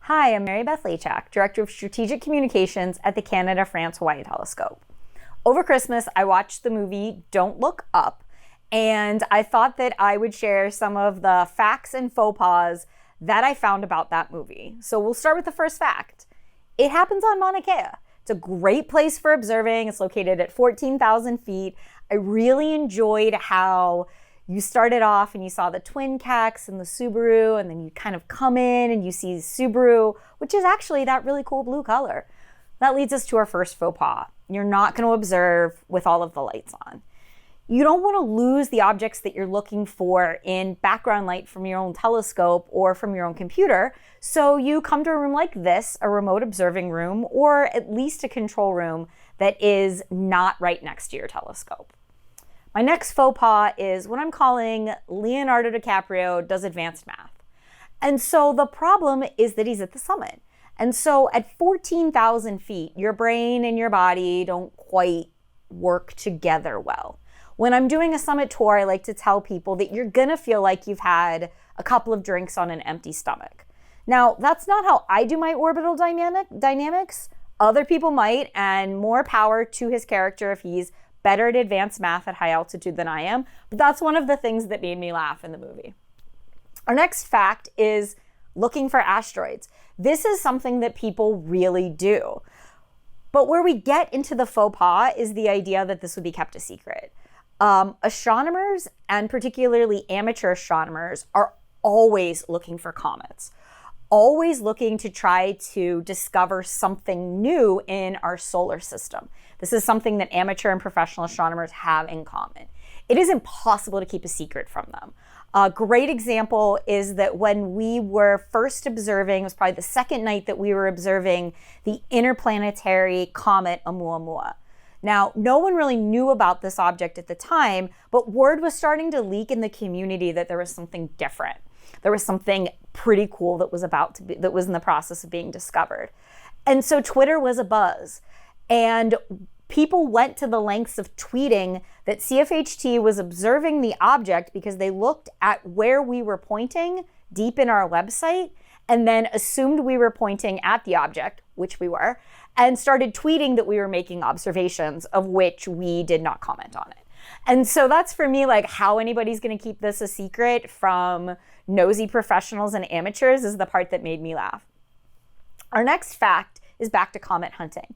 Hi, I'm Mary Beth, Director of Strategic Communications at the Canada-France-Hawaii Telescope. Over Christmas, I watched the movie Don't Look Up, and I thought that I would share some of the facts and faux pas that I found about that movie. So we'll start with the first fact. It happens on Mauna Kea. It's a great place for observing. It's located at 14,000 feet. I really enjoyed how you started off and you saw the twin cacks and the Subaru, and then you kind of come in and you see Subaru, which is actually that really cool blue color. That leads us to our first faux pas. You're not going to observe with all of the lights on. You don't want to lose the objects that you're looking for in background light from your own telescope or from your own computer. So you come to a room like this, a remote observing room, or at least a control room that is not right next to your telescope. My next faux pas is what I'm calling Leonardo DiCaprio does advanced math. And so the problem is that he's at the summit. And so at 14,000 feet, your brain and your body don't quite work together well. When I'm doing a summit tour, I like to tell people that you're gonna feel like you've had a couple of drinks on an empty stomach. Now, that's not how I do my orbital dynamics. Other people might, and more power to his character if he's better at advanced math at high altitude than I am, but that's one of the things that made me laugh in the movie. Our next fact is looking for asteroids. This is something that people really do. But where we get into the faux pas is the idea that this would be kept a secret. Astronomers, and particularly amateur astronomers, are always looking for comets, always looking to try to discover something new in our solar system. This is something that amateur and professional astronomers have in common. It is impossible to keep a secret from them. A great example is that when we were first observing, it was probably the second night that we were observing the interplanetary comet Oumuamua. Now, no one really knew about this object at the time, but word was starting to leak in the community that there was something different. There was something pretty cool that was in the process of being discovered. And so Twitter was abuzz. And people went to the lengths of tweeting that CFHT was observing the object because they looked at where we were pointing deep in our website and then assumed we were pointing at the object, which we were, and started tweeting that we were making observations of which we did not comment on it. And so that's for me, like, how anybody's going to keep this a secret from nosy professionals and amateurs is the part that made me laugh. Our next fact is back to comet hunting.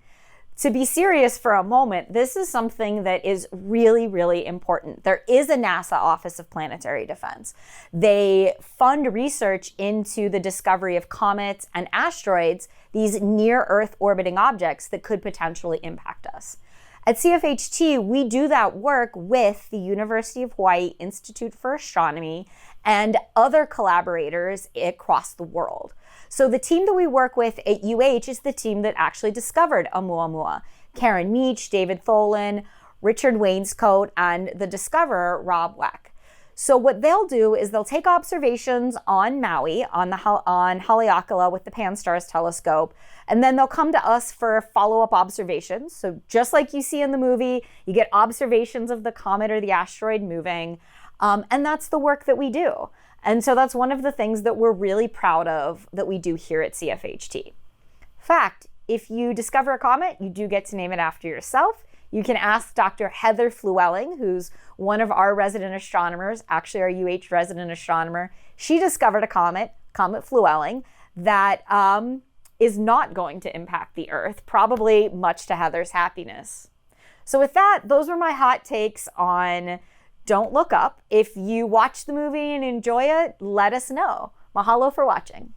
To be serious for a moment, this is something that is really, really important. There is a NASA Office of Planetary Defense. They fund research into the discovery of comets and asteroids, these near-Earth orbiting objects that could potentially impact us. At CFHT, we do that work with the University of Hawaii Institute for Astronomy and other collaborators across the world. So the team that we work with at UH is the team that actually discovered Oumuamua. Karen Meach, David Tholen, Richard Wainscoat, and the discoverer, Rob Weck. So what they'll do is they'll take observations on Maui, on Haleakala with the Pan-STARRS telescope, and then they'll come to us for follow-up observations. So just like you see in the movie, you get observations of the comet or the asteroid moving, and that's the work that we do. And so that's one of the things that we're really proud of that we do here at CFHT. Fact, if you discover a comet, you do get to name it after yourself. You can ask Dr. Heather Flewelling, who's one of our resident astronomers, actually our UH resident astronomer. She discovered a comet, Comet Flewelling, that is not going to impact the Earth, probably much to Heather's happiness. So with that, those were my hot takes on Don't Look Up. If you watch the movie and enjoy it, let us know. Mahalo for watching.